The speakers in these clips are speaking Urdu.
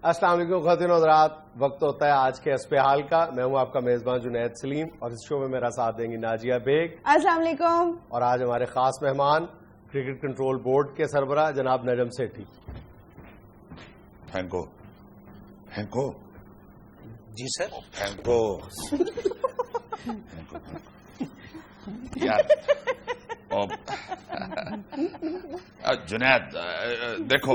السلام علیکم خواتین و حضرات، وقت ہوتا ہے آج کے اسپہ حال کا. میں ہوں آپ کا میزبان جنید سلیم اور اس شو میں میرا ساتھ دیں گی ناجیہ بیگ. السلام علیکم. اور آج ہمارے خاص مہمان کرکٹ کنٹرول بورڈ کے سربراہ جناب نجم سیٹھی. ہینکو جی سر. ہینکو یار جنید دیکھو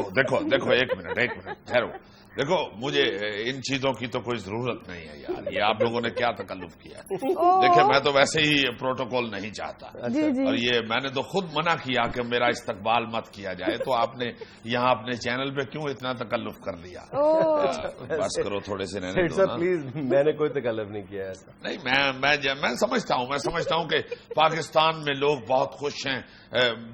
ایک منٹ ٹھہرو. دیکھو مجھے ان چیزوں کی تو کوئی ضرورت نہیں ہے یار. یہ آپ لوگوں نے کیا تکلف کیا ہے؟ دیکھیں میں تو ویسے ہی پروٹوکول نہیں چاہتا اور یہ میں نے تو خود منع کیا کہ میرا استقبال مت کیا جائے. تو آپ نے یہاں اپنے چینل پہ کیوں اتنا تکلف کر لیا؟ بس کرو تھوڑے سے رہنے دو. پلیز میں نے کوئی تکلف نہیں کیا ایسا. نہیں میں سمجھتا ہوں کہ پاکستان میں لوگ بہت خوش ہیں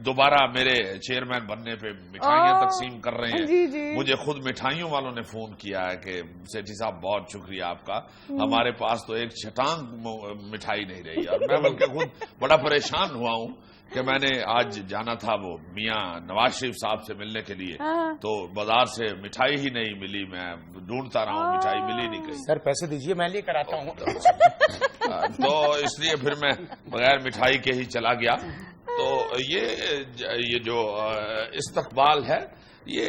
دوبارہ میرے چیئرمین بننے پہ. مٹھائیاں تقسیم کر رہے ہیں. مجھے خود مٹھائیوں والوں نے فون کیا ہے کہ سیٹھی صاحب بہت شکریہ آپ کا. ہمارے پاس تو ایک چھٹانگ مٹھائی نہیں رہی اور میں بلکہ خود بڑا پریشان ہوا ہوں کہ میں نے آج جانا تھا وہ میاں نواز شریف صاحب سے ملنے کے لیے تو بازار سے مٹھائی ہی نہیں ملی. میں ڈھونڈتا رہا ہوں, مٹھائی ملی نہیں کہیں. سر پیسے دیجئے میں لے کر آتا ہوں. تو اس لیے پھر میں بغیر مٹھائی کے ہی چلا گیا. تو یہ جو استقبال ہے یہ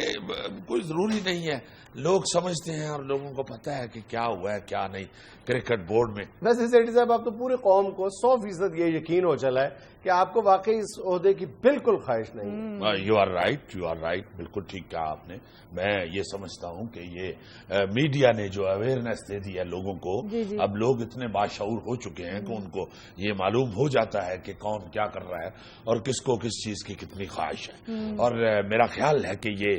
کوئی ضروری نہیں ہے. لوگ سمجھتے ہیں اور لوگوں کو پتا ہے کہ کیا ہوا ہے کیا نہیں کرکٹ بورڈ میں. ویسے سیٹھی صاحب آپ تو پورے قوم کو 100% یہ یقین ہو چلا ہے کہ آپ کو واقعی اس عہدے کی بالکل خواہش نہیں. یو آر رائٹ بالکل ٹھیک کہا آپ نے. میں یہ سمجھتا ہوں کہ یہ میڈیا نے جو اویئرنیس دے دی ہے لوگوں کو, اب لوگ اتنے باشعور ہو چکے ہیں کہ ان کو یہ معلوم ہو جاتا ہے کہ کون کیا کر رہا ہے اور کس کو کس چیز کی کتنی خواہش ہے. اور میرا خیال ہے کہ یہ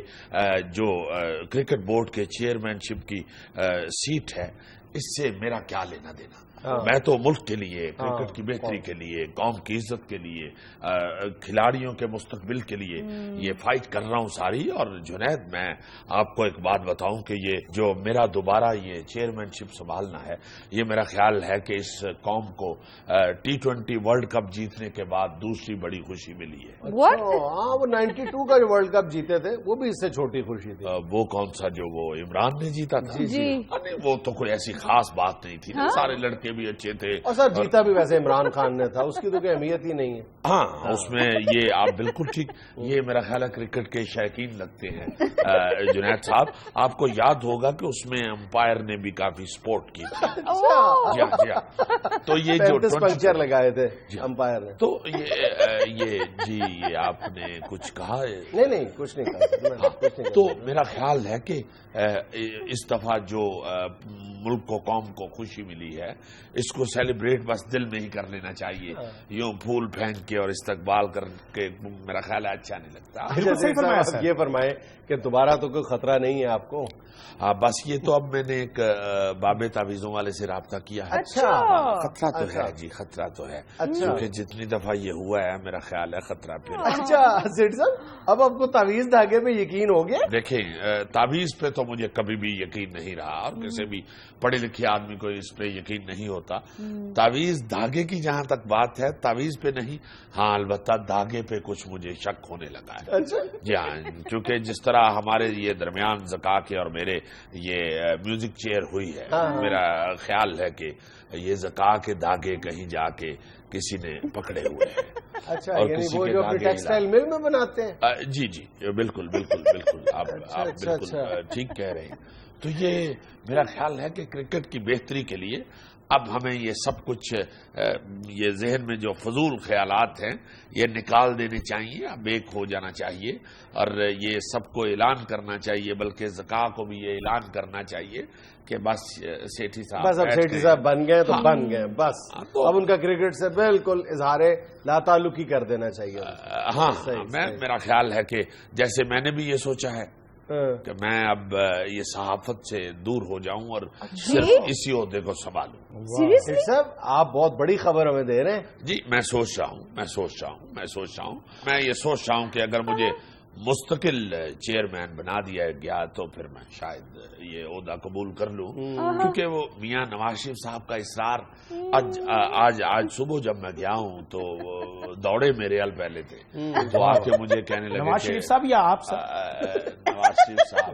جو کرکٹ بورڈ کے چیئرمین شپ کی سیٹ ہے اس سے میرا کیا لینا دینا. میں تو ملک کے لیے کرکٹ کی بہتری کے لیے قوم کی عزت کے لیے کھلاڑیوں کے مستقبل کے لیے یہ فائٹ کر رہا ہوں ساری. اور جنید میں آپ کو ایک بات بتاؤں کہ یہ جو میرا دوبارہ یہ چیئرمین شپ سنبھالنا ہے یہ میرا خیال ہے کہ اس قوم کو T20 ورلڈ کپ جیتنے کے بعد دوسری بڑی خوشی ملی ہے. ہاں وہ 92 کا جو ورلڈ کپ جیتے تھے وہ بھی اس سے چھوٹی خوشی تھی. وہ کون سا جو وہ عمران نے جیتا تھا؟ نہیں وہ تو کوئی ایسی خاص بات نہیں تھی. سارے لڑکے بھی اچھے تھے اور سر جیتا بھی ویسے عمران خان نے تھا, اس کی تو کوئی اہمیت ہی نہیں ہے. ہاں اس میں یہ آپ بالکل ٹھیک. یہ میرا خیال ہے کرکٹ کے شائقین لگتے ہیں جنید صاحب. آپ کو یاد ہوگا کہ اس میں امپائر نے بھی کافی سپورٹ کی تھی. جی ہاں تو یہ جو پنچر لگائے تھے امپائر نے. تو یہ آپ نے کچھ کہا؟ نہیں کچھ نہیں کہا. تو میرا خیال ہے کہ اس دفعہ جو ملک کو قوم کو خوشی ملی ہے اس کو سیلیبریٹ بس دل میں ہی کر لینا چاہیے. یوں پھول پھینک کے اور استقبال کر کے میرا خیال ہے اچھا نہیں لگتا. یہ فرمائے کہ دوبارہ تو کوئی خطرہ نہیں ہے آپ کو؟ ہاں بس یہ تو اب میں نے ایک باب تعویذوں والے سے رابطہ کیا ہے. خطرہ تو ہے جی, خطرہ تو ہے کیونکہ جتنی دفعہ یہ ہوا ہے میرا خیال ہے خطرہ پھر. اچھا سیٹھی صاحب اب آپ کو تعویذ دھاگے پہ یقین ہو گیا؟ دیکھیں تعویذ پہ تو مجھے کبھی بھی یقین نہیں رہا اور کسی بھی پڑھے لکھے آدمی کو اس پہ یقین نہیں ہوتا. تعویذ دھاگے کی جہاں تک بات ہے تعویذ پہ نہیں, ہاں البتہ دھاگے پہ کچھ مجھے شک ہونے لگا ہے. جی ہاں کیونکہ جس طرح ہمارے یہ درمیان زکا کے اور میرے یہ میوزک چیئر ہوئی ہے میرا خیال ہے کہ یہ زکا کے دھاگے کہیں جا کے کسی نے پکڑے ہوئے ہیں. اچھا یعنی وہ جو ٹیکسٹائل مل میں بناتے ہیں؟ جی بالکل آپ بالکل ٹھیک کہہ رہے ہیں. تو یہ میرا خیال ہے کہ کرکٹ کی بہتری کے لیے اب ہمیں یہ سب کچھ یہ ذہن میں جو فضول خیالات ہیں یہ نکال دینے چاہیے. اب ایک ہو جانا چاہیے اور یہ سب کو اعلان کرنا چاہیے, بلکہ زکا کو بھی یہ اعلان کرنا چاہیے کہ بس سیٹھی صاحب بن گئے تو بن گئے بس. اب ان کا کرکٹ سے بالکل اظہار لا تعلقی کر دینا چاہیے. ہاں میرا خیال ہے کہ جیسے میں نے بھی یہ سوچا ہے کہ میں اب یہ صحافت سے دور ہو جاؤں اور صرف اسی عہدے کو سنبھالوں. صاحب آپ بہت بڑی خبر ہمیں دے رہے ہیں. جی میں سوچ رہا ہوں میں یہ سوچ رہا ہوں کہ اگر مجھے مستقل چیئرمین بنا دیا گیا تو پھر میں شاید یہ عہدہ قبول کر لوں, کیونکہ وہ میاں نواز شریف صاحب کا اصرار. آج صبح جب میں گیا ہوں تو دوڑے میرے ال پہلے تھے تو آ کے مجھے کہنے لگے نواز شریف صاحب یا آپ نواز شریف صاحب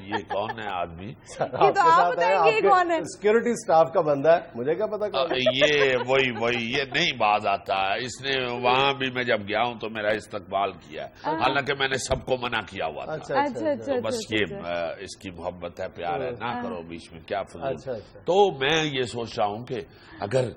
یہ کون ہے آدمی؟ یہ تو آپ بتائیں گے کون ہے؟ سیکورٹی سٹاف کا بندہ ہے، مجھے کیا پتا کون ہے؟ یہ وہی یہ نہیں باز آتا ہے. اس نے وہاں بھی میں جب گیا ہوں تو میرا استقبال کیا، حالانکہ میں نے سب کو منع کیا ہوا تھا. اچھا بس یہ اس کی محبت ہے، پیار ہے، نہ کرو بیچ میں، کیا فضول. تو میں یہ سوچ رہا ہوں کہ اگر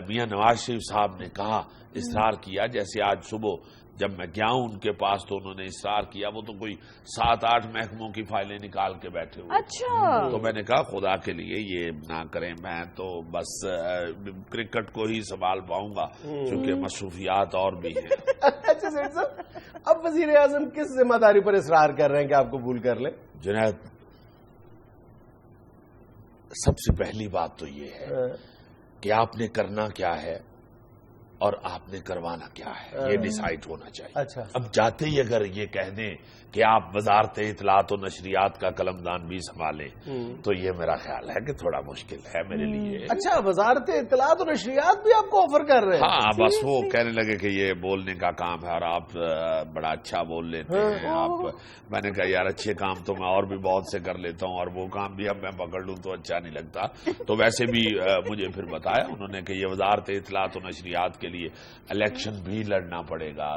میاں نواز شریف صاحب نے کہا، اصرار کیا، جیسے آج صبح جب میں گیا ہوں ان کے پاس تو انہوں نے اصرار کیا، وہ تو کوئی 7-8 محکموں کی فائلیں نکال کے بیٹھے ہوئے. اچھا. تو میں نے کہا خدا کے لیے یہ نہ کریں، میں تو بس کرکٹ کو ہی سنبھال پاؤں گا چونکہ مصروفیات اور بھی ہیں. اچھا سیٹ صاحب، اب وزیر اعظم کس ذمہ داری پر اصرار کر رہے ہیں کہ آپ قبول کر لیں؟ جنید، سب سے پہلی بات تو یہ ہے کہ آپ نے کرنا کیا ہے اور آپ نے کروانا کیا ہے، یہ ڈیسائیڈ ہونا چاہیے. اچھا. اب جاتے ہی اگر یہ کہہ دیں کہ آپ وزارت اطلاعات و نشریات کا قلمدان بھی سنبھالیں تو یہ میرا خیال ہے کہ تھوڑا مشکل ہے میرے لیے. اچھا، وزارت اطلاعات و نشریات بھی آپ کو آفر کر رہے ہیں؟ ہاں، بس وہ کہنے لگے کہ یہ بولنے کا کام ہے اور آپ بڑا اچھا بول لیتے ہیں آپ. میں نے کہا یار اچھے کام تو میں اور بھی بہت سے کر لیتا ہوں اور وہ کام بھی اب میں پکڑ لوں تو اچھا نہیں لگتا. تو ویسے بھی مجھے پھر بتایا انہوں نے کہ یہ وزارت اطلاعات و نشریات کے لیے الیکشن بھی لڑنا پڑے گا.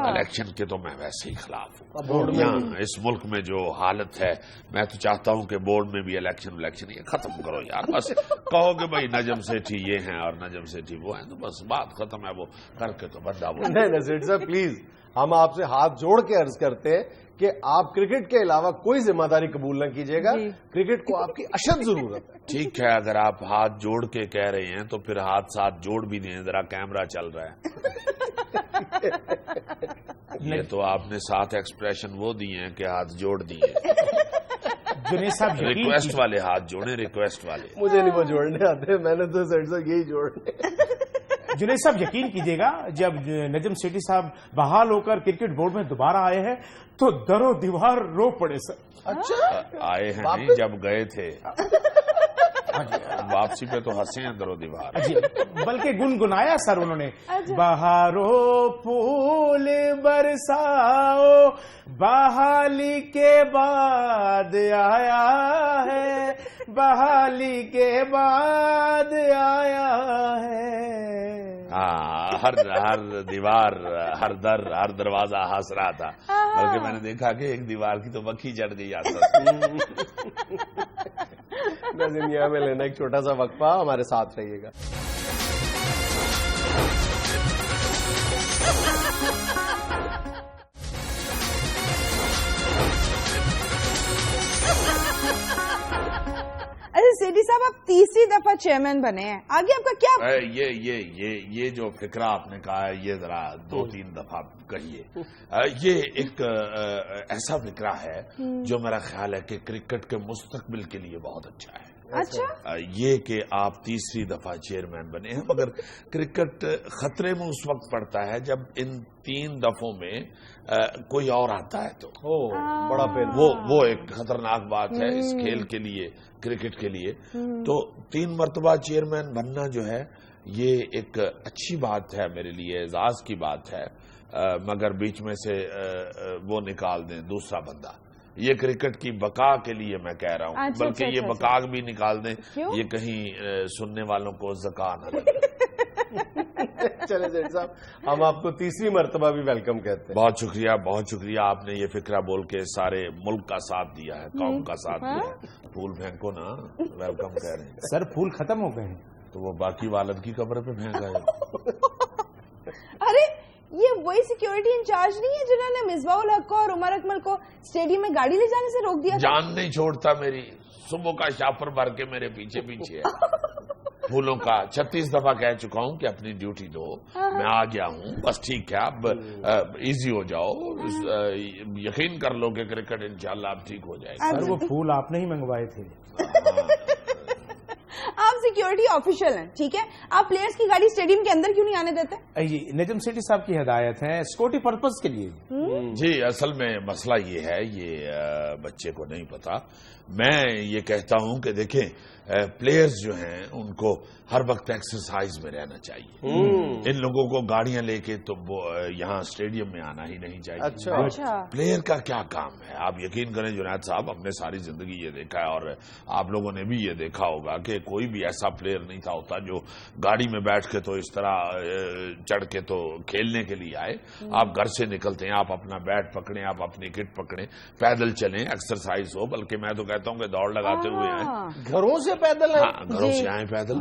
الیکشن کے تو میں ویسے ہی خلاف ہوں. یہاں اس ملک میں جو حالت ہے میں تو چاہتا ہوں کہ بورڈ میں بھی الیکشن یہ ختم کرو یار. بس کہو کہ بھائی نجم سیٹھی یہ ہیں اور نجم سیٹھی وہ ہیں تو بس بات ختم ہے. وہ کر کے تو بندہ وہ نہیں سیٹ صاحب پلیز، ہم آپ سے ہاتھ جوڑ کے عرض کرتے ہیں کہ آپ کرکٹ کے علاوہ کوئی ذمہ داری قبول نہ کیجیے گا. کرکٹ کو آپ کی اشد ضرورت ہے. ٹھیک ہے، اگر آپ ہاتھ جوڑ کے کہہ رہے ہیں تو پھر ہاتھ ساتھ جوڑ بھی دیں. ذرا کیمرہ چل رہا ہے. یہ تو آپ نے 7 ایکسپریشن وہ دیے ہیں کہ ہاتھ جوڑ دیے. جنید صاحب ریکویسٹ والے ہاتھ جوڑے، ریکویسٹ والے. مجھے نہیں وہ جوڑنے آتے، میں نے تو سیٹ صاحب یہی جوڑنے. جنید صاحب یقین کیجیے گا جب نجم سیٹھی صاحب بحال ہو کر کرکٹ بورڈ میں دوبارہ آئے ہیں تو در و دیوار رو پڑے سر. اچھا، آئے ہیں نہیں، جب گئے تھے واپسی پہ تو ہنسے ہیں در و دیوار. بلکہ گنگنایا سر انہوں نے، بہارو پھول برساؤ بحالی کے بعد آیا ہے، بحالی کے بعد آیا ہے. ہاں، ہر دیوار، ہر دروازہ ہنس رہا تھا. بلکہ میں نے دیکھا کہ ایک دیوار کی تو مکھی چڑھ گئی آتا. ناظرین، یہاں میں لینا ایک چھوٹا سا وقفہ، ہمارے ساتھ رہیے گا. سیٹھی صاحب آپ تیسری دفعہ چیئرمین بنے ہیں، آگے آپ کا کیا؟ یہ جو فکرہ آپ نے کہا ہے یہ ذرا 2-3 دفعہ کہیے. یہ ایک ایسا فکرہ ہے جو میرا خیال ہے کہ کرکٹ کے مستقبل کے لیے بہت اچھا ہے. اچھا، یہ کہ آپ تیسری دفعہ چیئرمین بنے ہیں، مگر کرکٹ خطرے میں اس وقت پڑتا ہے جب ان 3 دفعوں میں کوئی اور آتا ہے تو بڑا پھر وہ ایک خطرناک بات ہے اس کھیل کے لیے، کرکٹ کے لیے. تو 3 مرتبہ چیئرمین بننا جو ہے یہ ایک اچھی بات ہے میرے لیے، اعزاز کی بات ہے. مگر بیچ میں سے وہ نکال دیں دوسرا بندہ. یہ کرکٹ کی بقا کے لیے میں کہہ رہا ہوں، بلکہ یہ بقا بھی نکال دیں، یہ کہیں سننے والوں کو زکا نہ لگے. چلے سیٹ صاحب، ہم آپ کو تیسری مرتبہ بھی ویلکم کہتے ہیں. بہت شکریہ، بہت شکریہ. آپ نے یہ فکرہ بول کے سارے ملک کا ساتھ دیا ہے، قوم کا ساتھ دیا ہے. پھول پھینکو نا، ویلکم کہہ رہے ہیں. سر پھول ختم ہو گئے ہیں تو وہ باقی والد کی قبر پہ پھینکا ہے. ارے یہ وہی سیکیورٹی انچارج نہیں ہے جنہوں نے مصباح الحق کو اور عمر اکمل کو اسٹیڈیم میں گاڑی لے جانے سے روک دیا؟ جان نہیں چھوڑتا میری، صبح کا شاپر بھر کے میرے پیچھے پیچھے ہے. پھولوں کا 36 دفعہ کہہ چکا ہوں کہ اپنی ڈیوٹی دو، میں آ گیا ہوں. بس ٹھیک ہے، اب ایزی ہو جاؤ، یقین کر لو کہ کرکٹ انشاءاللہ اب ٹھیک ہو جائے گا. سر وہ پھول آپ نے ہی منگوائے تھے. آپ سیکیورٹی آفیشل ہیں، ٹھیک ہے، آپ پلیئرز کی گاڑی اسٹیڈیم کے اندر کیوں نہیں آنے دیتے؟ نجم سیٹھی صاحب کی ہدایت ہے سیکورٹی پرپز کے لیے. جی، اصل میں مسئلہ یہ ہے، یہ بچے کو نہیں پتا. میں یہ کہتا ہوں کہ دیکھیں پلیئرز جو ہیں ان کو ہر وقت ایکسرسائز میں رہنا چاہیے. ان لوگوں کو گاڑیاں لے کے تو یہاں اسٹیڈیم میں آنا ہی نہیں چاہیے. اچھا پلیئر کا کیا کام ہے؟ آپ یقین کریں جنید صاحب، ہم نے ساری زندگی یہ دیکھا ہے اور آپ لوگوں نے بھی یہ دیکھا ہوگا کہ کوئی بھی ایسا پلیئر نہیں تھا ہوتا جو گاڑی میں بیٹھ کے تو اس طرح چڑھ کے تو کھیلنے کے لیے آئے. آپ گھر سے نکلتے ہیں، آپ اپنا بیٹ پکڑیں، آپ اپنی کٹ پکڑیں، پیدل چلیں، ایکسرسائز ہو. بلکہ میں تو کہتا ہوں کہ دوڑ لگاتے ہوئے آئیں، گھروں سے پیدل ہیں. ہاں گھروں سے آئیں پیدل.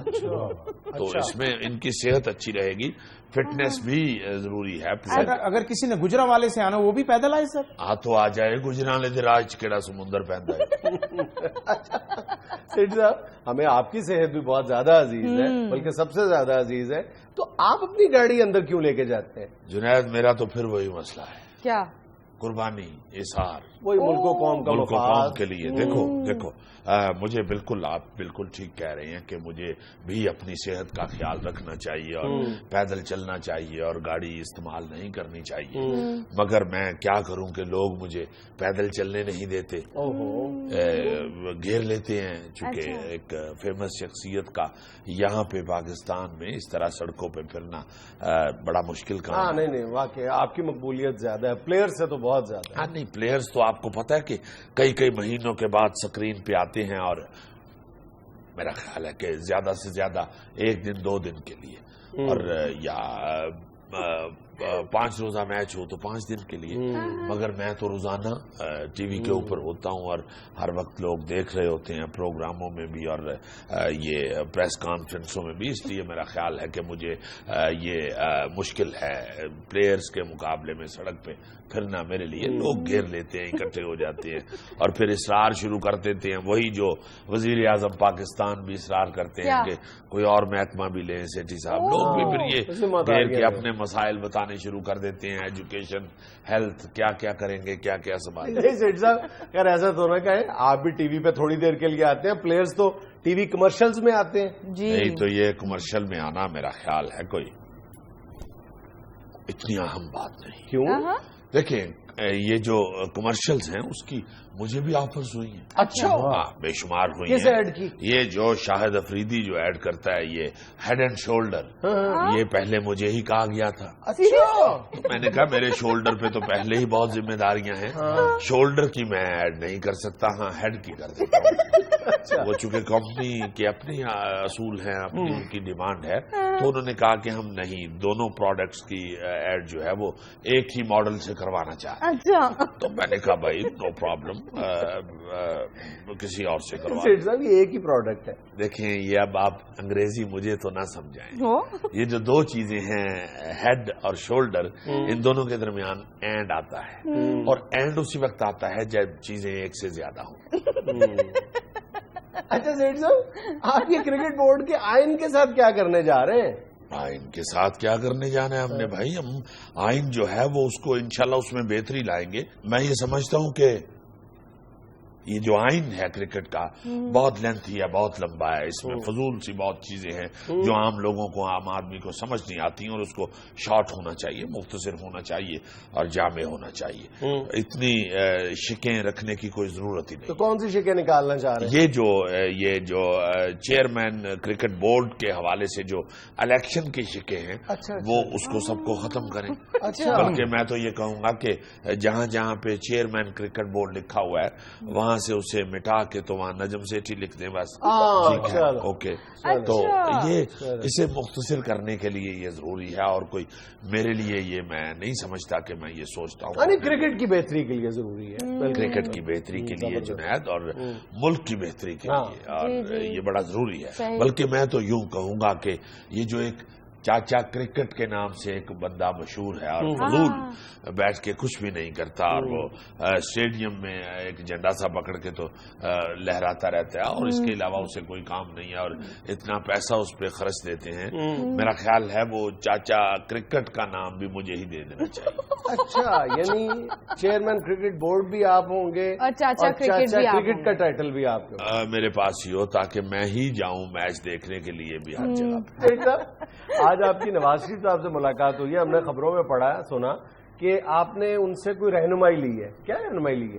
تو اس میں ان کی صحت اچھی رہے گی، فٹنس بھی ضروری ہے. اگر کسی نے گجرا والے سے آنا وہ بھی پیدل آئے سر؟ تو آ جائے. گجرا لے دے راج کیڑا سمندر پہنتا ہے. سیٹھی صاحب، ہمیں آپ کی صحت بھی بہت زیادہ عزیز ہے، بلکہ سب سے زیادہ عزیز ہے. تو آپ اپنی گاڑی اندر کیوں لے کے جاتے ہیں؟ جنید میرا تو پھر وہی مسئلہ ہے، کیا؟ قربانی، اظہار، وہی ملک و قوم کا ملک و مفاد قوم کے لیے. دیکھو مجھے بالکل، آپ بالکل ٹھیک کہہ رہے ہیں کہ مجھے بھی اپنی صحت کا خیال رکھنا چاہیے اور پیدل چلنا چاہیے اور گاڑی استعمال نہیں کرنی چاہیے. مگر میں کیا کروں کہ لوگ مجھے پیدل چلنے نہیں دیتے، گھیر لیتے ہیں. چونکہ ایک فیمس شخصیت کا یہاں پہ پاکستان میں اس طرح سڑکوں پہ پھرنا بڑا مشکل کام ہے. نہیں واقعی آپ کی مقبولیت زیادہ ہے، پلیئر سے تو بہت زیادہ. ہاں نہیں، پلیئرز تو آپ کو پتا ہے کہ کئی مہینوں کے بعد سکرین پہ آتے ہیں اور میرا خیال ہے کہ زیادہ سے زیادہ 1 دن 2 دن کے لیے، اور یا 5 روزہ میچ ہو تو 5 دن کے لیے. مگر میں تو روزانہ ٹی وی کے اوپر ہوتا ہوں اور ہر وقت لوگ دیکھ رہے ہوتے ہیں، پروگراموں میں بھی اور یہ پریس کانفرنسوں میں بھی. اس لیے میرا خیال ہے کہ مجھے یہ مشکل ہے پلیئرز کے مقابلے میں سڑک پہ پھرنا. میرے لیے لوگ گھیر لیتے ہیں، اکٹھے ہو جاتے ہیں اور پھر اصرار شروع کر دیتے ہیں. وہی جو وزیر اعظم پاکستان بھی اصرار کرتے ہیں کہ کوئی اور محکمہ بھی لیں. سیٹھی صاحب، لوگ بھی پھر یہ گھیر کے اپنے مسائل بتانے شروع کر دیتے ہیں، ایجوکیشن، ہیلتھ، کیا کیا کریں گے، کیا کیا سنبھالیں گے. سیٹھی صاحب خیر ایسا تو نہ کہیں، آپ بھی ٹی وی پہ تھوڑی دیر کے لیے آتے ہیں، پلیئرز تو ٹی وی کمرشلز میں آتے ہیں. نہیں تو یہ کمرشل میں آنا میرا خیال ہے کوئی اتنی اہم بات نہیں. کیوں؟ دیکھیں یہ جو کمرشلز ہیں اس کی مجھے بھی آفرز ہوئی ہیں. اچھا، بے شمار ہوئی کس ہیں. ایڈ کی؟ یہ جو شاہد افریدی جو ایڈ کرتا ہے، یہ ہیڈ اینڈ شولڈر، یہ پہلے مجھے ہی کہا گیا تھا. اچھا، میں نے کہا میرے شولڈر پہ تو پہلے ہی بہت ذمہ داریاں ہیں، شولڈر کی میں ایڈ نہیں کر سکتا، ہاں ہیڈ کی کر دیتا ہوں. وہ چونکہ کمپنی کے اپنے اصول ہیں، اپنی ان کی ڈیمانڈ ہے، تو انہوں نے کہا کہ ہم نہیں، دونوں پروڈکٹس کی ایڈ جو ہے وہ ایک ہی ماڈل سے کروانا چاہتے ہیں. تو میں نے کہا بھائی نو پرابلم، کسی اور سے کروا. یہ ایک ہی پروڈکٹ ہے. دیکھیں یہ اب آپ انگریزی مجھے تو نہ سمجھائیں. یہ جو 2 چیزیں ہیں ہیڈ اور شولڈر، ان دونوں کے درمیان اینڈ آتا ہے، اور اینڈ اسی وقت آتا ہے جب چیزیں ایک سے زیادہ ہوں. اچھا سیٹھ صاحب، آپ یہ کرکٹ بورڈ کے آئین کے ساتھ کیا کرنے جا رہے ہیں؟ آئین کے ساتھ کیا کرنے جانا ہے ہم نے بھائی؟ ہم آئین جو ہے وہ اس کو انشاءاللہ اس میں بہتری لائیں گے. میں یہ سمجھتا ہوں کہ یہ جو آئین ہے کرکٹ کا بہت لینتھی ہے، بہت لمبا ہے. اس میں فضول سی بہت چیزیں ہیں جو عام لوگوں کو، عام آدمی کو سمجھ نہیں آتی ہیں، اور اس کو شارٹ ہونا چاہیے، مختصر ہونا چاہیے اور جامع ہونا چاہیے. اتنی شکیں رکھنے کی کوئی ضرورت ہی نہیں. تو کون سی شکیں نکالنا چاہ رہے ہیں؟ یہ جو چیئرمین کرکٹ بورڈ کے حوالے سے جو الیکشن کی شکیں ہیں، وہ اس کو سب کو ختم کریں. بلکہ میں تو یہ کہوں گا کہ جہاں جہاں پہ چیئرمین کرکٹ بورڈ لکھا ہوا ہے وہاں سے اسے مٹا کے تو وہاں نجم سیٹھی لکھ دیں بس. ٹھیک ہے، اوکے. تو یہ اسے مختصر کرنے کے لیے یہ ضروری ہے، اور کوئی میرے لیے یہ میں نہیں سمجھتا کہ میں یہ سوچتا ہوں. کرکٹ کی بہتری کے لیے ضروری ہے، کرکٹ کی بہتری کے لیے جنید، اور ملک کی بہتری کے لیے، اور یہ بڑا ضروری ہے. بلکہ میں تو یوں کہوں گا کہ یہ جو ایک چاچا کرکٹ کے نام سے ایک بندہ مشہور ہے اور فضول بیٹھ کے کچھ بھی نہیں کرتا، اور وہ اسٹیڈیم میں ایک جھنڈا سا پکڑ کے تو لہراتا رہتا ہے، اور اس کے علاوہ اسے کوئی کام نہیں ہے، اور اتنا پیسہ اس پہ خرچ دیتے ہیں. میرا خیال ہے وہ چاچا کرکٹ کا نام بھی مجھے ہی دے دینا چاہیے. اچھا، یعنی چیئرمین کرکٹ بورڈ بھی آپ ہوں گے اور چاچا کرکٹ کا ٹائٹل بھی آپ کو میرے پاس ہی ہو، تاکہ میں ہی جاؤں میچ دیکھنے کے لیے بھی ہر جگہ. آج آپ کی نواز شریف صاحب سے ملاقات ہوئی ہے، ہم نے خبروں میں پڑھا سنا کہ آپ نے ان سے کوئی رہنمائی لی ہے. کیا رہنمائی لی ہے؟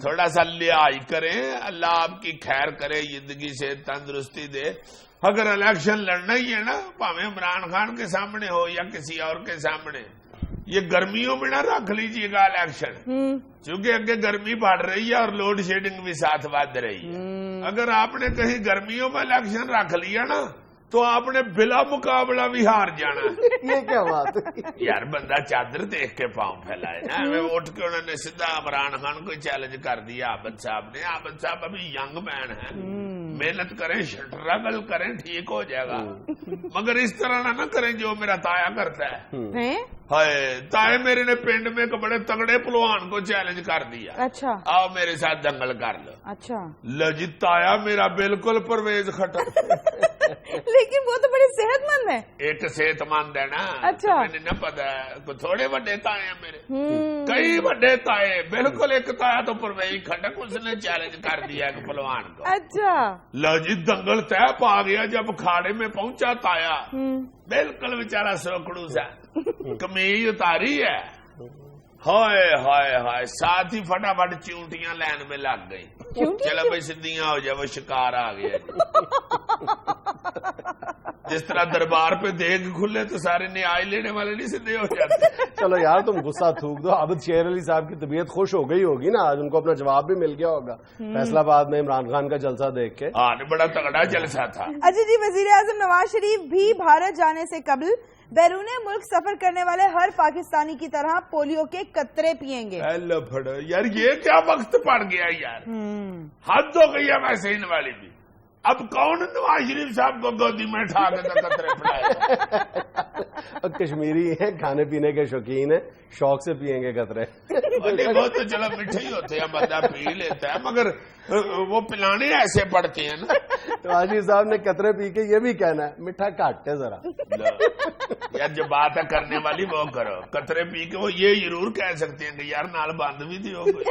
تھوڑا سا لحاظ کریں, اللہ آپ کی خیر کرے, زندگی سے تندرستی دے. اگر الیکشن لڑنا ہی ہے نا, پاویں عمران خان کے سامنے ہو یا کسی اور کے سامنے, یہ گرمیوں میں نہ رکھ لیجیے گا الیکشن, کیونکہ اگے گرمی بڑھ رہی ہے اور لوڈ شیڈنگ بھی ساتھ بڑھ رہی ہے. اگر آپ نے کہیں گرمیوں میں الیکشن رکھ لیا نا تو آپ نے بلا مقابلہ بھی ہار جانا. یہ کیا بات ہے یار, بندہ چادر دیکھ کے پاؤں پھیلائے نا. اٹھ کے انہوں نے سیدھا عمران خان کو چیلنج کر دیا عابد صاحب نے. عابد صاحب ابھی ینگ مین ہیں, محنت کریں, اسٹرگل کریں, ٹھیک ہو جائے گا, مگر اس طرح نہ کریں جو میرا تایا کرتا ہے. ہائے, تائے میرے نے پنڈ میں ایک بڑے تگڑے پلوان کو چیلنج کر دیا. اچھا, آؤ میرے ساتھ دنگل کر لو. اچھا, لجی تایا میرا بالکل پرویز کھٹا. لیکن وہ تو بڑے صحت مند ہیں. ایک صحت مند ہے نا. اچھا, میں نے نہ پتا, تھوڑے بڑے تائے ہیں میرے, کئی بڑے تائے, بالکل ایک تایا تو پرویز کھٹک, اس نے چیلنج کر دیا ایک پلوان کو. اچھا, لجی دنگل طے پا گیا. جب کھاڑے میں پہنچا تایا بالکل بیچارہ سوکڑو سا, کمیز اتاری ہے. ہائے ہائے ہائے, ساتھ ہی فٹافٹ چونٹیاں لین میں لگ گئی. چلو بھائی سدیاں ہو جائے, وہ شکار آ گیا. جس طرح دربار پہ دیکھ کھلے تو سارے نیاز لینے والے نہیں سیدھے ہو جاتے. چلو یار تم غصہ تھوک دو. عابد شیر علی صاحب کی طبیعت خوش ہو گئی ہوگی نا آج, ان کو اپنا جواب بھی مل گیا ہوگا فیصلہ آباد میں عمران خان کا جلسہ دیکھ کے. ہاں, بڑا تگڑا جلسہ تھا. اچھا جی, وزیر اعظم نواز شریف بھی بھارت جانے سے قبل بیرون ملک سفر کرنے والے ہر پاکستانی کی طرح پولیو کے قطرے پیئیں گے. یار یہ کیا وقت پڑ گیا یار, حد ہو گئی ہے ویسے ان والی بھی. اب کون نواز شریف صاحب کو گودی میں اٹھا کے قطرے پڑائے. کشمیری ہیں, کھانے پینے کے شوقین ہیں, شوق سے پیئیں گے قطرے. بہت تو چلو میٹھے ہی ہوتے ہیں, بندہ پی لیتا ہے, مگر وہ پلانے ایسے پڑتے ہیں نا. تو حاجی صاحب نے قطرے پی کے یہ بھی کہنا ہے میٹھا کاٹ ہے ذرا. یار جو بات ہے کرنے والی وہ کرو. قطرے پی کے وہ یہ ضرور کہہ سکتے ہیں کہ یار نال بند بھی تھی ہو گئی.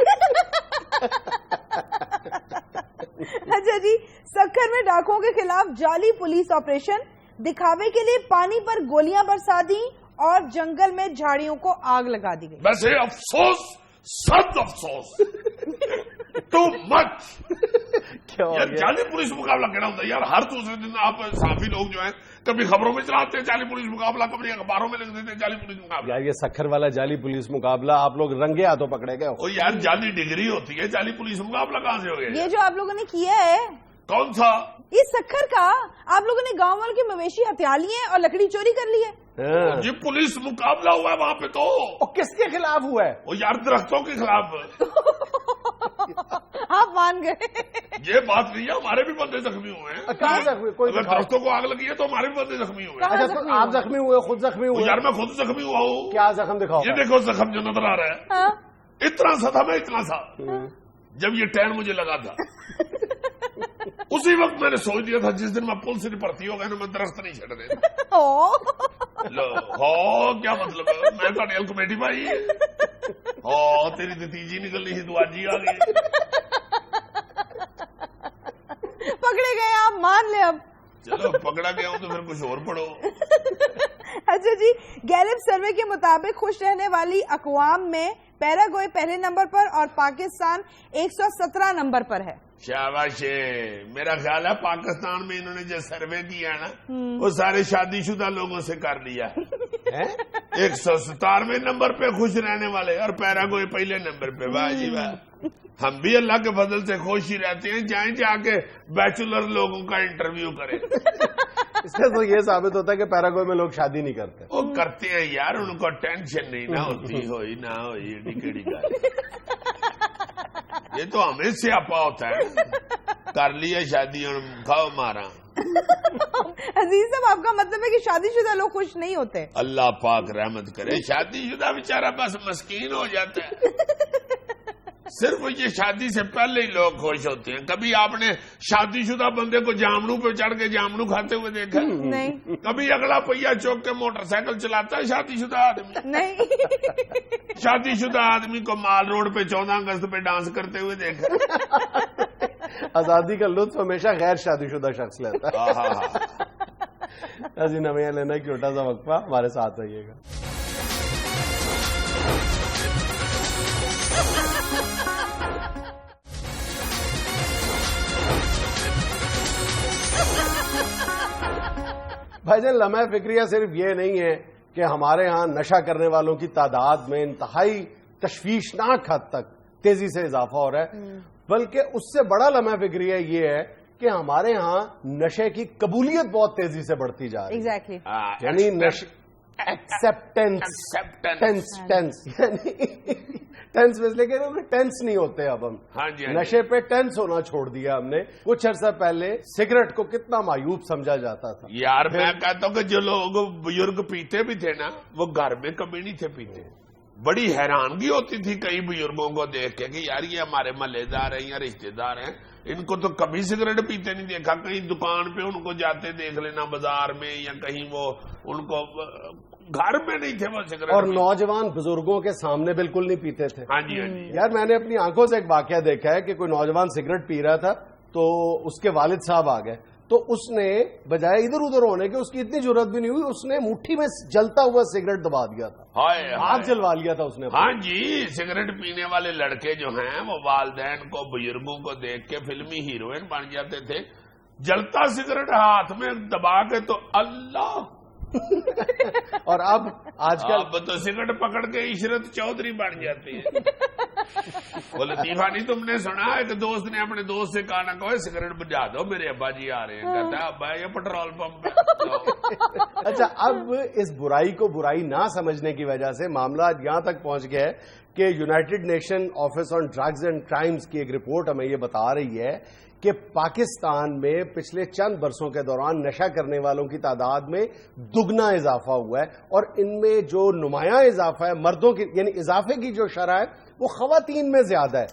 اچھا جی, سکھر میں ڈاکوؤں کے خلاف جعلی پولیس آپریشن, دکھاوے کے لیے پانی پر گولیاں برسا دی اور جنگل میں جھاڑیوں کو آگ لگا دی گئی. ویسے افسوس, سخت افسوس, ٹو مچ. یار جعلی پولیس مقابلہ کہنا ہوتا ہے یار. ہر دوسرے دن آپ صحافی لوگ جو ہیں کبھی خبروں میں چلاتے ہیں جعلی پولیس مقابلہ, کبھی اخباروں میں لکھ دیتے ہیں جعلی پولیس مقابلہ. یار یہ سکھر والا جعلی پولیس مقابلہ آپ لوگ رنگے ہاتھوں پکڑے گئے ہو. یار جعلی ڈگری ہوتی ہے, جعلی پولیس مقابلہ کہاں سے ہو گیا؟ یہ جو آپ لوگوں نے کیا ہے کون سا؟ یہ سکھر کا. آپ لوگوں نے گاؤں والوں کے مویشی ہتھیار لیے اور لکڑی چوری کر لی ہے. یہ پولیس مقابلہ ہوا ہے وہاں پہ تو. کس کے خلاف ہوا ہے؟ وہ یار درختوں کے خلاف. آپ مان گئے. یہ بات نہیں ہے, ہمارے بھی بندے زخمی ہوئے ہیں. کہاں زخمی؟ کوئی اگر درختوں کو آگ لگی ہے تو ہمارے بھی بندے زخمی ہوئے ہیں. اچھا تو آپ زخمی ہوئے, خود زخمی ہوئے؟ یار میں خود زخمی ہوا ہوں. کیا زخم دکھاؤ؟ یہ دیکھو زخم جو نظر آ رہا ہے, اتنا سا تھا, میں اتنا سا. جب یہ ٹین مجھے لگا تھا اسی وقت میں نے سوچ دیا تھا جس دن میں پل سے بھرتی ہو گیا نا میں درخت نہیں چھڑ دیتا. کیا مطلب ہے, میں تو ڈیل کمیٹی بھائی. تیری نتیجی نکلنی ہی دعاجی آ گئی. پکڑے گئے آپ, مان لے. اب چلو پکڑا گیا ہوں تو پھر کچھ اور پڑھو. اچھا جی, گیلپ سروے کے مطابق خوش رہنے والی اقوام میں پیراگوئے پہلے نمبر پر اور پاکستان 117 نمبر پر ہے. شاباش. میرا خیال ہے پاکستان میں انہوں نے جو سروے کیا نا وہ سارے شادی شدہ لوگوں سے کر لیا. 117ویں نمبر پہ خوش رہنے والے اور پیراگوئے پہلے نمبر پہ. واہ جی واہ. ہم بھی اللہ کے فضل سے خوش ہی رہتے ہیں, جائیں جا کے بیچلر لوگوں کا انٹرویو کریں. اس سے تو یہ ثابت ہوتا ہے کہ پیراگوئے میں لوگ شادی نہیں کرتے. وہ کرتے ہیں یار, ان کو ٹینشن نہیں نہ ہوتی, ہوئی نہ ہوئی ڈکیڑی کا. یہ تو ہمیں سے آپ ہوتا ہے, کر لیا شادی اور کھاؤ مارا. عزیز صاحب, آپ کا مطلب ہے کہ شادی شدہ لوگ خوش نہیں ہوتے؟ اللہ پاک رحمت کرے. شادی شدہ بیچارہ بس مسکین ہو جاتا ہے. صرف یہ شادی سے پہلے ہی لوگ خوش ہوتے ہیں. کبھی آپ نے شادی شدہ بندے کو جامنو پہ چڑھ کے جامنو کھاتے ہوئے دیکھا؟ نہیں. کبھی اگلا پہیا چوک کے موٹر سائیکل چلاتا ہے شادی شدہ آدمی؟ نہیں. شادی شدہ آدمی کو مال روڈ پہ 14 اگست پہ ڈانس کرتے ہوئے دیکھا؟ آزادی کا لطف ہمیشہ غیر شادی شدہ شخص لیتا ہے. ایسی نویاں لینا ایک چھوٹا سا وقفہ, ہمارے ساتھ رہیے گا. بھائی جان لمحہ فکریہ صرف یہ نہیں ہے کہ ہمارے ہاں نشہ کرنے والوں کی تعداد میں انتہائی تشویشناک حد تک تیزی سے اضافہ ہو رہا ہے، بلکہ اس سے بڑا لمحہ فکریہ یہ ہے کہ ہمارے ہاں نشے کی قبولیت بہت تیزی سے بڑھتی جا رہی ہے. ایگزیکٹلی. یعنی ٹینس میں اس لیے کہ ٹینس نہیں ہوتے اب ہم. نشے پہ ٹینس ہونا چھوڑ دیا ہم نے. کچھ عرصہ پہلے سگریٹ کو کتنا معیوب سمجھا جاتا تھا. یار میں کہتا ہوں کہ جو لوگ بزرگ پیتے بھی تھے نا وہ گھر میں کبھی نہیں تھے پیتے. بڑی حیرانگی ہوتی تھی کئی بزرگوں کو دیکھ کے کہ یار یہ ہمارے محلے دار ہیں یا رشتے دار ہیں، ان کو تو کبھی سگریٹ پیتے نہیں دیکھا. کہیں دکان پہ ان کو جاتے دیکھ لینا بازار میں یا کہیں، وہ ان کو گھر میں نہیں تھے وہ سگریٹ. اور نوجوان بزرگوں کے سامنے بالکل نہیں پیتے تھے. ہاں جی ہاں جی. یار میں نے اپنی آنکھوں سے ایک واقعہ دیکھا ہے کہ کوئی نوجوان سگریٹ پی رہا تھا تو اس کے والد صاحب آ گئے تو اس نے بجائے ادھر ادھر ہونے کے، اس کی اتنی ضرورت بھی نہیں ہوئی، اس نے مٹھی میں جلتا ہوا سگریٹ دبا دیا تھا. آگ جلوا لیا تھا اس نے. ہاں جی، سگریٹ پینے والے لڑکے جو ہیں وہ والدین کو بزرگوں کو دیکھ کے فلمی ہیروئن بن جاتے تھے. جلتا سگریٹ ہاتھ میں دبا کے تو اللہ. اور اب آج کل اب تو سگریٹ پکڑ کے عشرت چودھری بن جاتی ہے. وہ لطیفہ نہیں تم نے سنا ہے کہ دوست نے اپنے دوست سے کہا نہ کہ سگریٹ بجھا دو میرے ابا جی آ رہے ہیں. کہتا ہے ابا یہ پیٹرول پمپ. اچھا، اب اس برائی کو برائی نہ سمجھنے کی وجہ سے معاملہ یہاں تک پہنچ گیا ہے کہ United nation office on drugs and crimes کی ایک رپورٹ ہمیں یہ بتا رہی ہے کہ پاکستان میں پچھلے چند برسوں کے دوران نشہ کرنے والوں کی تعداد میں دگنا اضافہ ہوا ہے، اور ان میں جو نمایاں اضافہ ہے مردوں کی، یعنی اضافے کی جو شرح ہے وہ خواتین میں زیادہ ہے.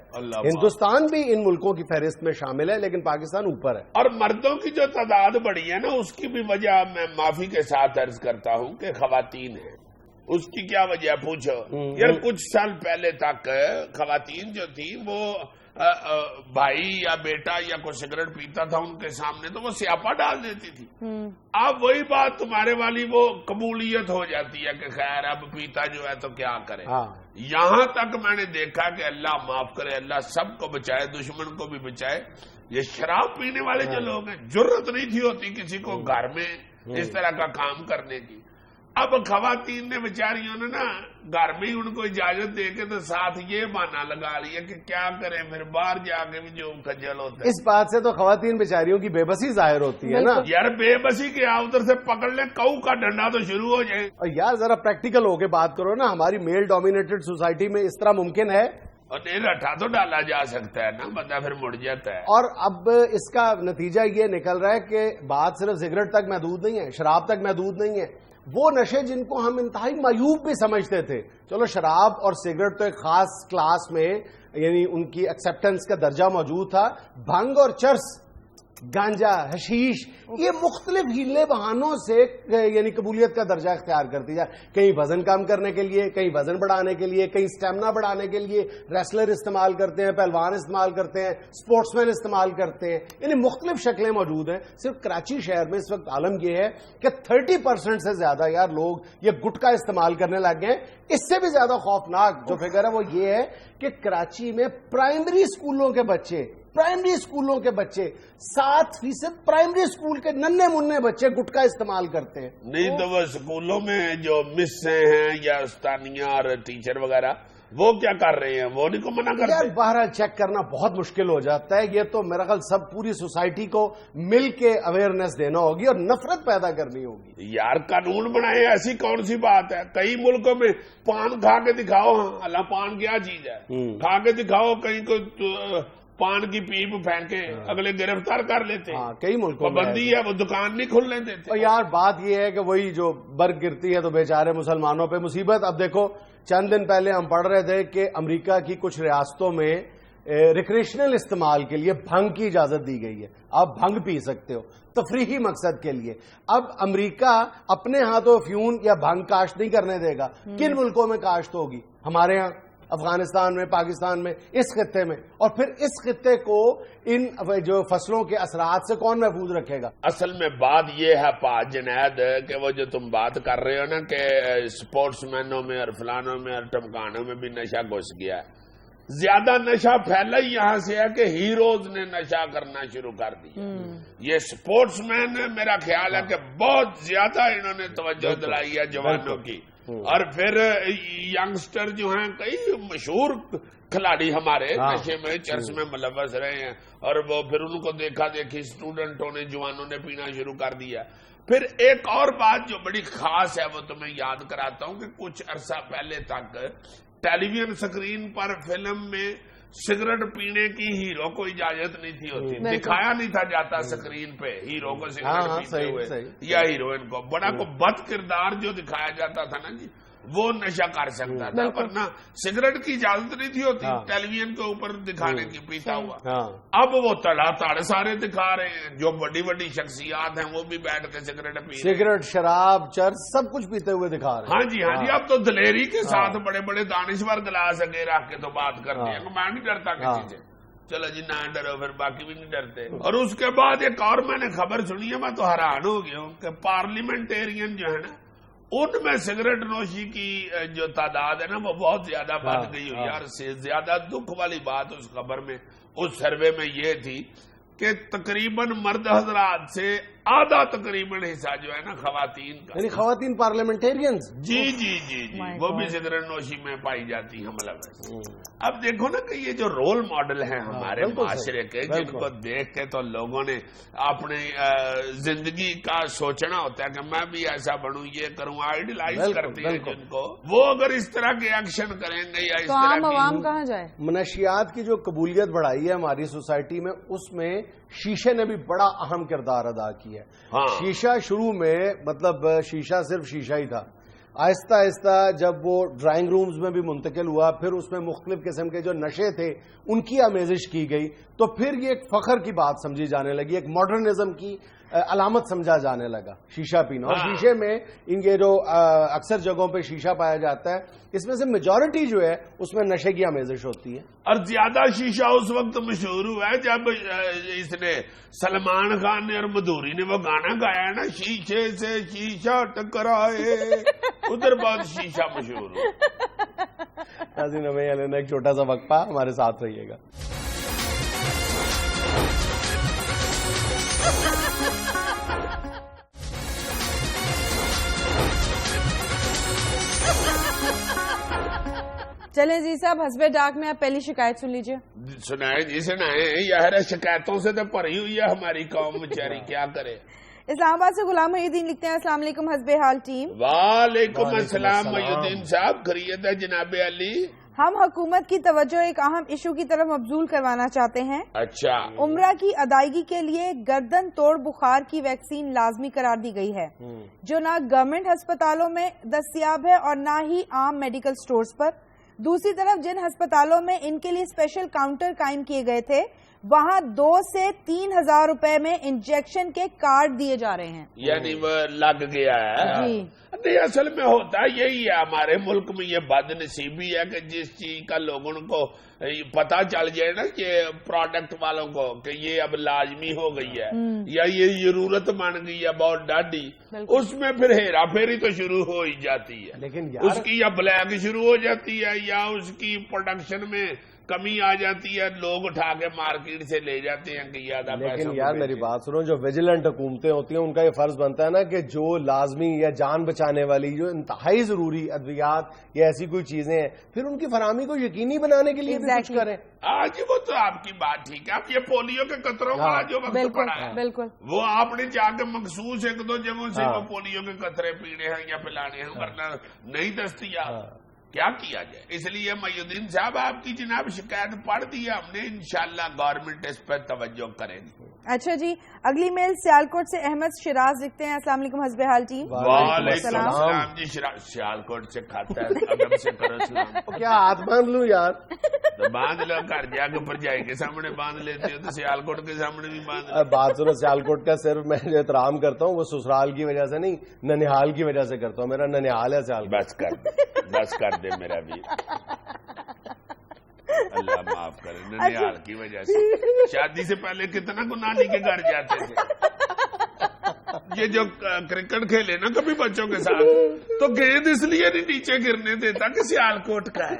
ہندوستان بھی ان ملکوں کی فہرست میں شامل ہے لیکن پاکستان اوپر ہے. اور مردوں کی جو تعداد بڑھی ہے نا اس کی بھی وجہ میں معافی کے ساتھ عرض کرتا ہوں کہ خواتین ہیں. اس کی کیا وجہ پوچھو یار. کچھ سال پہلے تک خواتین جو تھی وہ بھائی یا بیٹا یا کوئی سگریٹ پیتا تھا ان کے سامنے تو وہ سیاپا ڈال دیتی تھی. اب وہی بات تمہارے والی وہ قبولیت ہو جاتی ہے کہ خیر اب پیتا جو ہے تو کیا کرے. یہاں تک میں نے دیکھا کہ اللہ معاف کرے، اللہ سب کو بچائے، دشمن کو بھی بچائے. یہ شراب پینے والے جو لوگ ہیں جرت نہیں تھی ہوتی کسی کو گھر میں اس طرح کا کام کرنے کی. اب خواتین نے بیچاریوں نے نا گھر میں ہی ان کو اجازت دے کے تو ساتھ یہ بہانا لگا لیا کہ کیا کریں پھر باہر جا کے بھی جو خجل ہوتا ہے. اس بات سے تو خواتین بیچاریوں کی بے بسی ظاہر ہوتی ہے نا. یار بے بسی کے ادھر سے پکڑ لیں کؤ کا ڈنڈا تو شروع ہو جائے. اور یار ذرا پریکٹیکل ہو کے بات کرو نا، ہماری میل ڈومینیٹڈ سوسائٹی میں اس طرح ممکن ہے؟ اور نہیں رٹھا تو ڈالا جا سکتا ہے نا، بندہ پھر مڑ جاتا ہے. اور اب اس کا نتیجہ یہ نکل رہا ہے کہ بات صرف سگریٹ تک محدود نہیں ہے، شراب تک محدود نہیں ہے. وہ نشے جن کو ہم انتہائی معیوب بھی سمجھتے تھے، چلو شراب اور سگریٹ تو ایک خاص کلاس میں یعنی ان کی ایکسیپٹنس کا درجہ موجود تھا. بھنگ اور چرس، گانجا، حشیش، یہ مختلف ہیلے بہانوں سے یعنی قبولیت کا درجہ اختیار کرتی جائے. کہیں وزن کم کرنے کے لیے، کہیں وزن بڑھانے کے لیے، کہیں سٹیمنا بڑھانے کے لیے ریسلر استعمال کرتے ہیں، پہلوان استعمال کرتے ہیں، سپورٹس مین استعمال کرتے ہیں. یعنی مختلف شکلیں موجود ہیں. صرف کراچی شہر میں اس وقت عالم یہ ہے کہ 30% سے زیادہ یار لوگ یہ گٹکا استعمال کرنے لگ گئے ہیں. اس سے بھی زیادہ خوفناک جو فگر ہے وہ یہ ہے کہ کراچی میں پرائمری اسکولوں کے بچے 7% پرائمری اسکول کے ننھے مننے بچے گٹکا استعمال کرتے ہیں. نہیں تو وہ اسکولوں میں جو مسیں ہیں یا استانیاں اور ٹیچر وغیرہ وہ کیا کر رہے ہیں؟ وہ نہیں کو منع کرتے؟ یار بہرحال چیک کرنا بہت مشکل ہو جاتا ہے. یہ تو میرا خیال سب پوری سوسائٹی کو مل کے اویئرنیس دینا ہوگی اور نفرت پیدا کرنی ہوگی. یار قانون بنائے ایسی کون سی بات ہے؟ کئی ملکوں میں پان کھا کے دکھاؤ. ہاں اللہ پان کیا چیز ہے، کھا کے دکھاؤ. کہیں کو پان کی پیپ پھینکے اگلے گرفتار کر لیتے ہیں. کئی ملکوں میں پابندی ہے، وہ دکان نہیں کھلنے دیتے. اور یار بات یہ ہے کہ وہی جو برگ گرتی ہے تو بیچارے مسلمانوں پہ مصیبت. اب دیکھو چند دن پہلے ہم پڑھ رہے تھے کہ امریکہ کی کچھ ریاستوں میں ریکریشنل استعمال کے لیے بھنگ کی اجازت دی گئی ہے. آپ بھنگ پی سکتے ہو تفریحی مقصد کے لیے. اب امریکہ اپنے ہاں تو افیون یا بھنگ کاشت نہیں کرنے دے گا. کن ملکوں میں کاشت ہوگی؟ ہمارے ہاں افغانستان میں، پاکستان میں، اس خطے میں. اور پھر اس خطے کو ان جو فصلوں کے اثرات سے کون محفوظ رکھے گا؟ اصل میں بات یہ ہے پاک جنید کہ وہ جو تم بات کر رہے ہو نا کہ سپورٹس مینوں میں اور فلانوں میں اور ٹمکانوں میں بھی نشہ گھس گیا ہے. زیادہ نشہ پھیلا ہی یہاں سے ہے کہ ہیروز نے نشہ کرنا شروع کر دیا. یہ سپورٹس مین میرا خیال ہے کہ بہت زیادہ انہوں نے توجہ دلائی ہے جوانوں کی. اور پھر ینگسٹر جو ہیں کئی مشہور کھلاڑی ہمارے نشے میں چرس میں ملوث رہے ہیں, اور وہ پھر ان کو دیکھا دیکھی اسٹوڈنٹوں نے جوانوں نے پینا شروع کر دیا. پھر ایک اور بات جو بڑی خاص ہے وہ تمہیں یاد کراتا ہوں کہ کچھ عرصہ پہلے تک ٹیلی ویژن سکرین پر فلم میں سگریٹ پینے کی ہیرو کو اجازت نہیں تھی ہوتی, دکھایا نہیں تھا جاتا سکرین پہ ہیرو کو سگریٹ پیتے ہوئے یا ہیروئن کو. بڑا کو بد کردار جو دکھایا جاتا تھا نا جی, وہ نشہ کر سکتا تھا, ورنہ سگریٹ کی اجازت نہیں تھی ہوتی ٹیلی ویژن کے اوپر دکھانے کی پیتا ہوا. اب وہ تڑا تڑ سارے دکھا رہے ہیں, جو بڑی بڑی شخصیات ہیں وہ بھی بیٹھ کے سگریٹ پی, سگریٹ شراب چرس سب کچھ پیتے ہوئے دکھا رہے ہیں. ہاں جی ہاں جی. اب تو دلیری کے ساتھ بڑے بڑے دانشور گلاس اگے رکھ کے تو بات کرتے ہیں کہ میں نہیں ڈرتا کسی سے. چلو جی نہ ڈرو, پھر باقی بھی نہیں ڈرتے. اور اس کے بعد ایک اور میں نے خبر سنی ہے, میں تو حیران ہو گیا ہوں کہ پارلیمنٹیرین جو ہے نا ان میں سگریٹ نوشی کی جو تعداد ہے نا وہ بہت زیادہ بڑھ گئی ہوئی. اور زیادہ دکھ والی بات اس خبر میں, اس سروے میں یہ تھی کہ تقریباً مرد حضرات سے آدھا تقریباً حصہ جو ہے نا خواتین کا, یعنی خواتین پارلیمنٹیرینز جی جی جی جی وہ بھی سگریٹ نوشی میں پائی جاتی ہیں. اب دیکھو نا کہ یہ جو رول ماڈل ہیں ہمارے معاشرے کے, جن کو دیکھ کے تو لوگوں نے اپنی زندگی کا سوچنا ہوتا ہے کہ میں بھی ایسا بنوں, یہ کروں, آئیڈیلائز کرتے ہیں جن کو, وہ اگر اس طرح کے ایکشن کریں گے یا اس طرح کی عوام کہاں جائے. منشیات کی جو قبولیت بڑھائی ہے ہماری سوسائٹی میں, اس میں شیشے نے بھی بڑا اہم کردار ادا کیا ہے. شیشہ شروع میں مطلب شیشہ صرف شیشہ ہی تھا, آہستہ آہستہ جب وہ ڈرائنگ رومز میں بھی منتقل ہوا, پھر اس میں مختلف قسم کے جو نشے تھے ان کی آمیزش کی گئی, تو پھر یہ ایک فخر کی بات سمجھی جانے لگی, ایک ماڈرنزم کی علامت سمجھا جانے لگا شیشہ پینا. اور شیشے میں ان کے جو اکثر جگہوں پہ شیشہ پایا جاتا ہے, اس میں سے میجورٹی جو ہے اس میں نشے کی آمیزش ہوتی ہے. اور زیادہ شیشہ اس وقت مشہور ہوا ہے جب اس نے سلمان خان نے اور مدھوری نے وہ گانا گایا ہے نا, شیشے سے شیشہ ٹکرائے, ادھر بہت شیشہ مشہور ہوا. ناظرین ہمیں لینا ایک چھوٹا سا وقفہ, ہمارے ساتھ رہیے گا. چلیں جی صاحب, حسب ڈاک میں آپ پہلی شکایت سن لیجئے. سنائے جی سنائے, یار شکایتوں سے تو بھری ہوئی ہے ہماری قوم بیچاری, کیا کرے. اسلام آباد سے غلام محی الدین لکھتے ہیں, السلام علیکم حسب حال ٹیم. وعلیکم السلام محی الدین صاحب, خیریت ہے جناب علی. ہم حکومت کی توجہ ایک اہم ایشو کی طرف مبذول کروانا چاہتے ہیں. اچھا. عمرہ کی ادائیگی کے لیے گردن توڑ بخار کی ویکسین لازمی قرار دی گئی ہے, جو نہ گورنمنٹ ہسپتالوں میں دستیاب ہے اور نہ ہی عام میڈیکل سٹورز پر. دوسری طرف جن ہسپتالوں میں ان کے لیے اسپیشل کاؤنٹر قائم کیے گئے تھے, وہاں 2,000 سے 3,000 روپے میں انجیکشن کے کارڈ دیے جا رہے ہیں. یعنی وہ لگ گیا ہے. جی نہیں, اصل میں ہوتا یہی ہے ہمارے ملک میں, یہ بد نصیبی ہے کہ جس چیز کا لوگوں کو پتا چل جائے نا کہ پروڈکٹ والوں کو کہ یہ اب لازمی ہو گئی ہے یا یہ ضرورت بن گئی ہے بہت ڈاڈی, اس میں پھر ہیرا پھیری تو شروع ہو ہی جاتی ہے. لیکن اس کی یا بلیک شروع ہو جاتی ہے یا اس کی پروڈکشن میں کمی آ جاتی ہے, لوگ اٹھا کے مارکیٹ سے لے جاتے ہیں کہ زیادہ پیسہ. لیکن یار میری بات سنو, جو ویجیلنٹ حکومتیں ہوتی ہیں ان کا یہ فرض بنتا ہے نا کہ جو لازمی یا جان بچانے والی جو انتہائی ضروری ادویات یا ایسی کوئی چیزیں ہیں, پھر ان کی فراہمی کو یقینی بنانے کے لیے بھی کچھ کریں. آج وہ تو آپ کی بات ٹھیک ہے. اب یہ پولیو کے قطروں کا جو وقت پڑا ہے, بالکل وہ آپ نے جا کے مخصوص ایک دو جگہوں سے وہ پولیو کے قطرے پینے ہیں یا پلانے ہیں, ورنہ نہیں دستیاب. کیا کیا جائے. اس لیے محی الدین صاحب آپ کی جناب شکایت پڑھ دی ہے ہم نے, انشاءاللہ گورنمنٹ اس پر توجہ کرے گی. اچھا جی, اگلی میل سیالکوٹ سے احمد شراز لکھتے ہیں, السلام علیکم حسب حال ٹیم. وعلیکم السلام جی. سیالکوٹ سے کھاتا ہے, ادب سے کرو سلام. کیا ہاتھ باندھ لوں یار؟ تو باندھ لو, گھر جا کے پرجائی کے سامنے باندھ لیتے ہو تو سیالکوٹ کے سامنے بھی باندھ لو. بات سنو, سیالکوٹ کا صرف میں جو احترام کرتا ہوں وہ سسرال کی وجہ سے نہیں, ننیحال کی وجہ سے کرتا ہوں. میرا ننیحال ہے سیالکوٹ. بس کر دے میرا بھی, اللہ معاف کرے. ننیحال کی وجہ سے شادی سے پہلے کتنا کو نانی کے گھر جاتے تھے. یہ جو کرکٹ کھیلے نا کبھی بچوں کے ساتھ, تو گیند اس لیے نہیں نیچے گرنے دیتا کہ سیالکوٹ کا ہے.